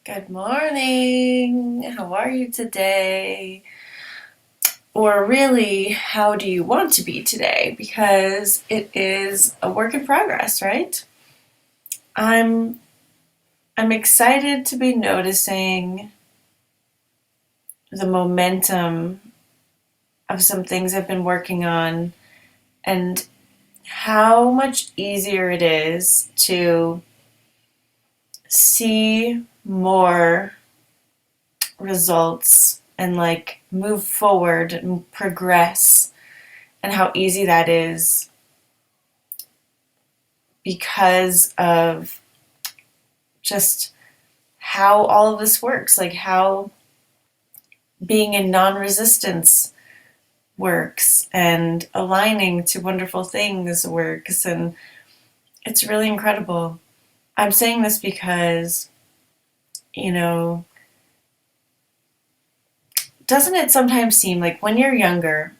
Good morning. How are you today? Or really, how do you want to be today? Because it is a work in progress, right? I'm I'm excited to be noticing the momentum of some things I've been working on and how much easier it is to see more results and like move forward and progress, and how easy that is because of just how all of this works, like how being in non resistance works and aligning to wonderful things works. And it's really incredible. I'm saying this because, you know, doesn't it sometimes seem like when you're younger,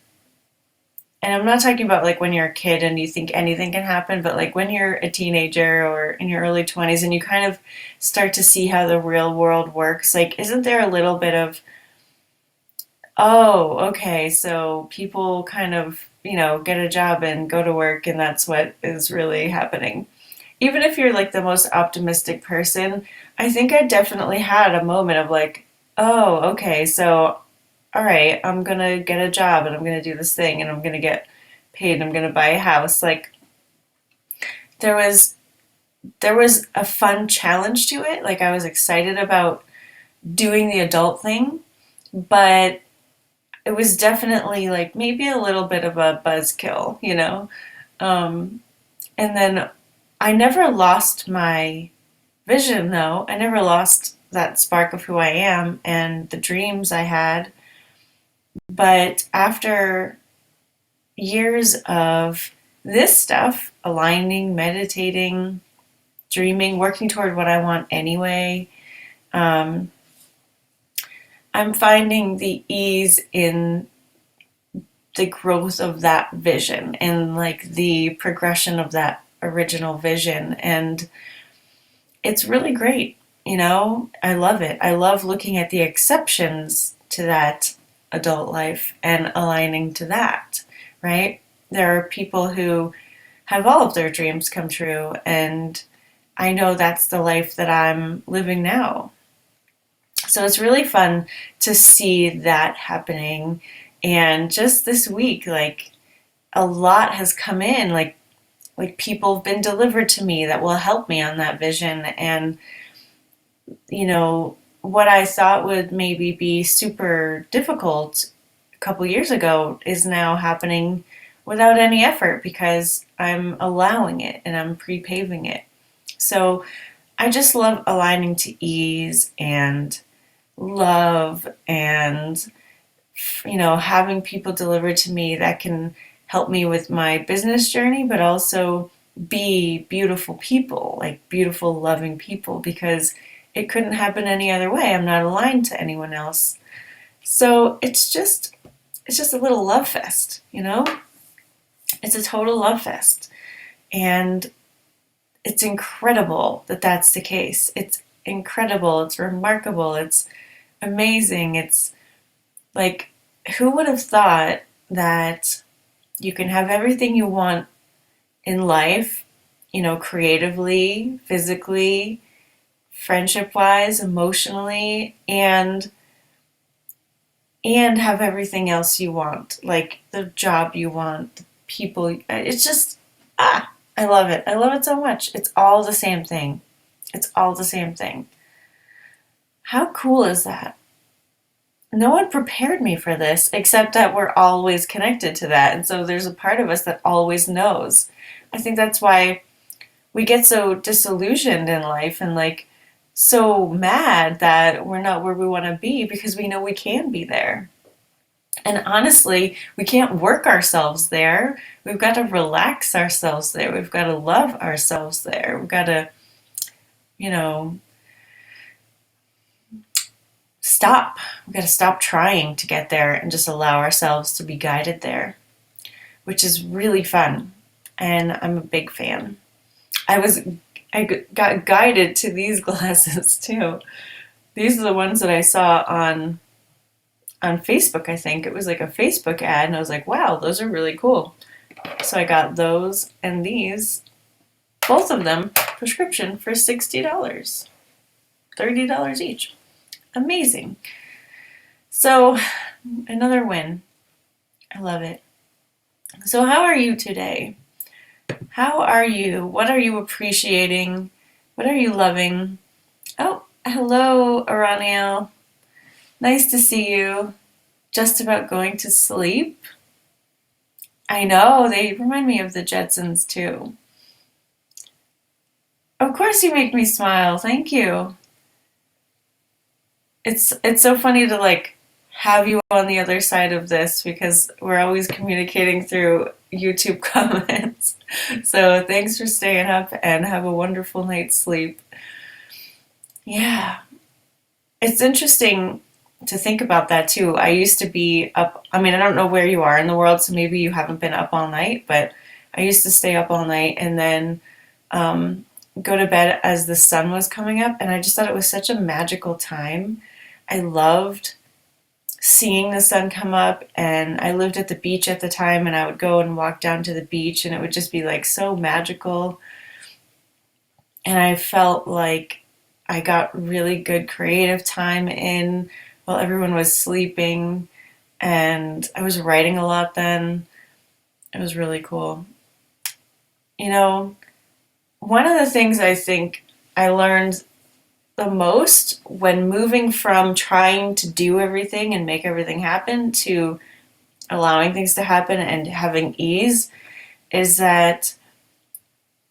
and I'm not talking about like when you're a kid and you think anything can happen, but like when you're a teenager or in your early 20s and you kind of start to see how the real world works, like, isn't there a little bit of, oh, okay, so people kind of, get a job and go to work and that's what is really happening? Even if you're like the most optimistic person, I think I definitely had a moment of like, oh, okay, so all right, I'm gonna get a job and I'm gonna do this thing and I'm gonna get paid and I'm gonna buy a house. Like there was there was a fun challenge to it. Like I was excited about doing the adult thing, but it was definitely like maybe a little bit of a buzzkill. Um, and then I never lost my vision though. I never lost that spark of who I am and the dreams I had. But after years of this stuff, aligning, meditating, dreaming, working toward what I want anyway, um, I'm finding the ease in the growth of that vision and like the progression of that original vision. And it's really great. I love it. I love looking at the exceptions to that adult life and aligning to that, right? There are people who have all of their dreams come true, and I know that's the life that I'm living now. So it's really fun to see that happening. And just this week, like a lot has come in, like people have been delivered to me that will help me on that vision. And what I thought would maybe be super difficult a couple years ago is now happening without any effort because I'm allowing it and I'm pre-paving it. So I just love aligning to ease and love and having people delivered to me that can help me with my business journey, but also be beautiful people, like beautiful, loving people, because it couldn't happen any other way. I'm not aligned to anyone else. So it's just a little love fest. It's a total love fest. And it's incredible that that's the case. It's incredible. It's remarkable. It's amazing. It's like, who would have thought that you can have everything you want in life, creatively, physically, friendship wise, emotionally, and have everything else you want, like the job you want, the people. It's just, I love it. I love it so much. It's all the same thing. It's all the same thing. How cool is that? No one prepared me for this except that we're always connected to that. And so there's a part of us that always knows. I think that's why we get so disillusioned in life and like so mad that we're not where we want to be because we know we can be there. And honestly, we can't work ourselves there. We've got to relax ourselves there. We've got to love ourselves there. We've got to, you know, stop. We've got to stop trying to get there and just allow ourselves to be guided there, which is really fun. And I'm a big fan. I got guided to these glasses too. These are the ones that I saw on Facebook, I think. It was like a Facebook ad, and I was like, wow, those are really cool. So I got those and these, both of them, prescription for $60, $30 each. Amazing. So, another win. I love it. So, how are you today? How are you? What are you appreciating? What are you loving? Oh, hello, Araniel. Nice to see you. Just about going to sleep? I know, they remind me of the Jetsons too. Of course you make me smile. Thank you. It's so funny to like have you on the other side of this because we're always communicating through YouTube comments. So thanks for staying up and have a wonderful night's sleep. Yeah. It's interesting to think about that too. I used to be up, I mean, I don't know where you are in the world, so maybe you haven't been up all night, but I used to stay up all night and then um, go to bed as the sun was coming up, and I just thought it was such a magical time. I loved seeing the sun come up, and I lived at the beach at the time, and I would go and walk down to the beach, and it would just be like so magical. And I felt like I got really good creative time in while everyone was sleeping, and I was writing a lot then. It was really cool. You know, one of the things I think I learned the most when moving from trying to do everything and make everything happen to allowing things to happen and having ease is that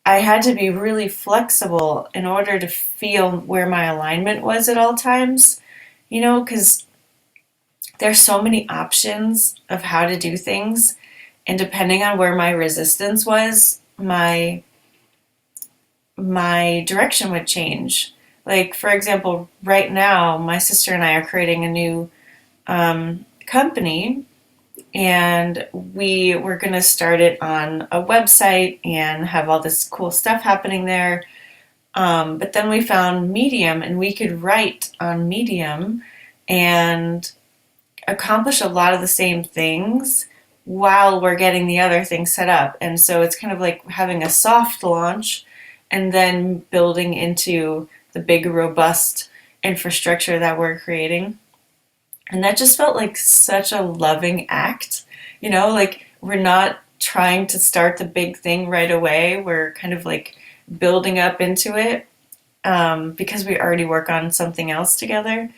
I had to be really flexible in order to feel where my alignment was at all times, because there's so many options of how to do things, and depending on where my resistance was, my direction would change. Like, for example, right now, my sister and I are creating a new company, and we were going to start it on a website and have all this cool stuff happening there. But then we found Medium, and we could write on Medium and accomplish a lot of the same things while we're getting the other things set up. And so it's kind of like having a soft launch and then building into the big, robust infrastructure that we're creating. And that just felt like such a loving act. Like we're not trying to start the big thing right away. We're kind of like building up into it because we already work on something else together.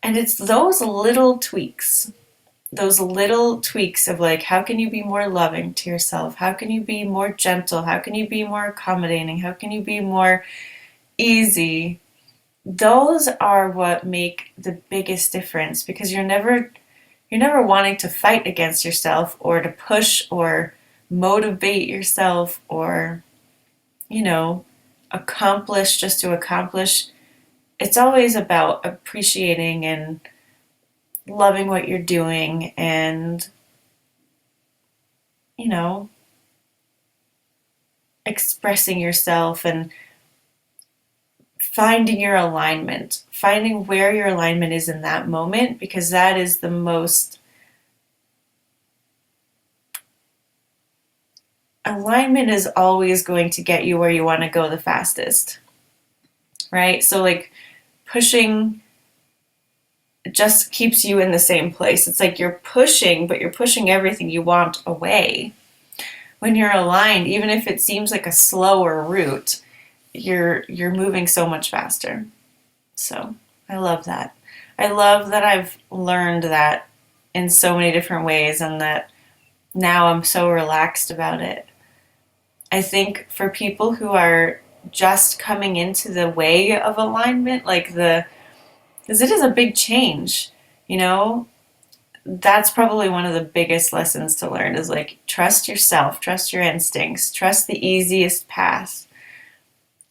And it's those little tweaks of like, how can you be more loving to yourself? How can you be more gentle? How can you be more accommodating? How can you be more easy? Those are what make the biggest difference because you're never wanting to fight against yourself or to push or motivate yourself or, you know, accomplish just to accomplish. It's always about appreciating and loving what you're doing and, you know, expressing yourself and finding your alignment, finding where your alignment is in that moment, because that is the most alignment is always going to get you where you want to go the fastest, right? So, like, pushing just keeps you in the same place. It's like you're pushing, but you're pushing everything you want away. When you're aligned, even if it seems like a slower route, you're moving so much faster. So I love that. I love that I've learned that in so many different ways and that now I'm so relaxed about it. I think for people who are just coming into the way of alignment, because it is a big change, you know, that's probably one of the biggest lessons to learn is like trust yourself, trust your instincts, trust the easiest path,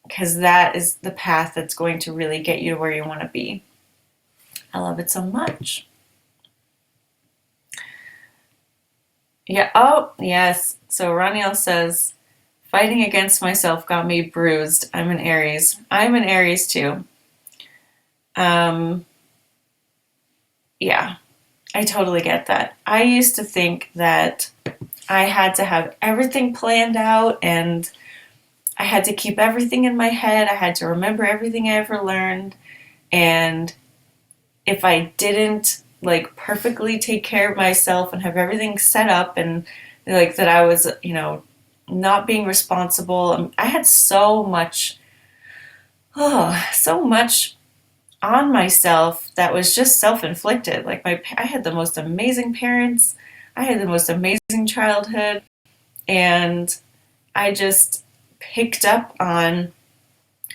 because that is the path that's going to really get you to where you want to be. I love it so much. Yeah. Oh, yes. So Raniel says, fighting against myself got me bruised. I'm an Aries. I'm an Aries too. Um, yeah, I totally get that. I used to think that I had to have everything planned out and I had to keep everything in my head. I had to remember everything I ever learned. And if I didn't like perfectly take care of myself and have everything set up and like that I was, not being responsible. I had so much on myself that was just self-inflicted. Like I had the most amazing parents. I had the most amazing childhood and I just picked up on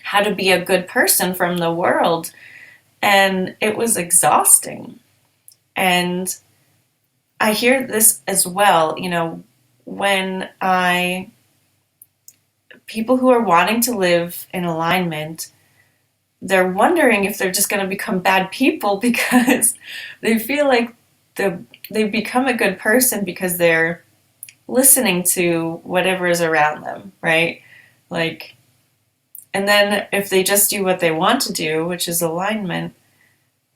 how to be a good person from the world and it was exhausting. And I hear this as well, when I people who are wanting to live in alignment, they're wondering if they're just going to become bad people because they feel like they become a good person because they're listening to whatever is around them, right? Like, and then if they just do what they want to do, which is alignment,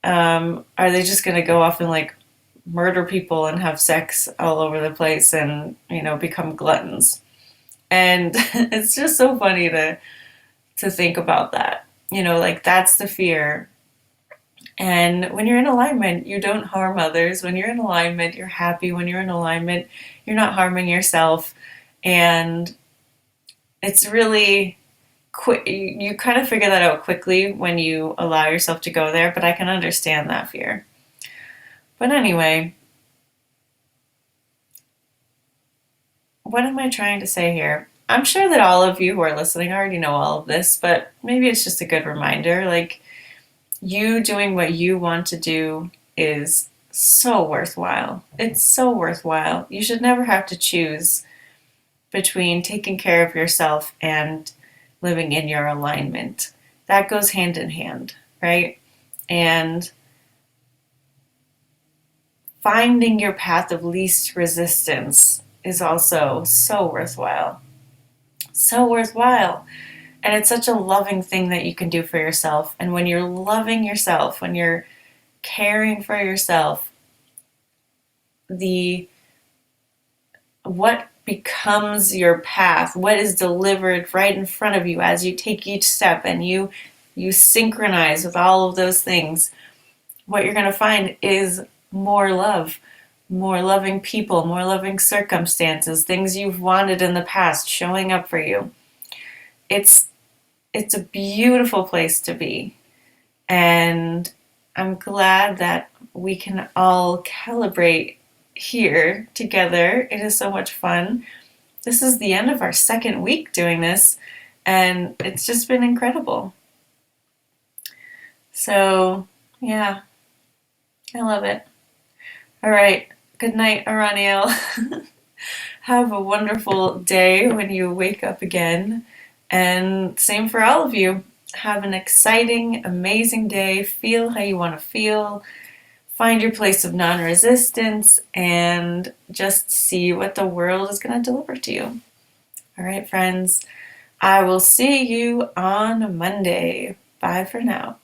are they just going to go off and like murder people and have sex all over the place and become gluttons? And it's just so funny to think about that. Like that's the fear. And when you're in alignment, you don't harm others. When you're in alignment, you're happy. When you're in alignment, you're not harming yourself. And it's really quick. You kind of figure that out quickly when you allow yourself to go there, but I can understand that fear. But anyway, what am I trying to say here? I'm sure that all of you who are listening already know all of this, but maybe it's just a good reminder. Like, you doing what you want to do is so worthwhile. It's so worthwhile. You should never have to choose between taking care of yourself and living in your alignment. That goes hand in hand, right? And finding your path of least resistance is also so worthwhile. So worthwhile. And it's such a loving thing that you can do for yourself. And when you're loving yourself, when you're caring for yourself, the what becomes your path, what is delivered right in front of you as you take each step and you synchronize with all of those things, what you're going to find is more love, more loving people, more loving circumstances, things you've wanted in the past showing up for you. It's a beautiful place to be. And I'm glad that we can all calibrate here together. It is so much fun. This is the end of our second week doing this, and it's just been incredible. So, yeah, I love it. All right. Good night, Araniel. Have a wonderful day when you wake up again. And same for all of you. Have an exciting, amazing day. Feel how you want to feel. Find your place of non-resistance and just see what the world is going to deliver to you. All right, friends. I will see you on Monday. Bye for now.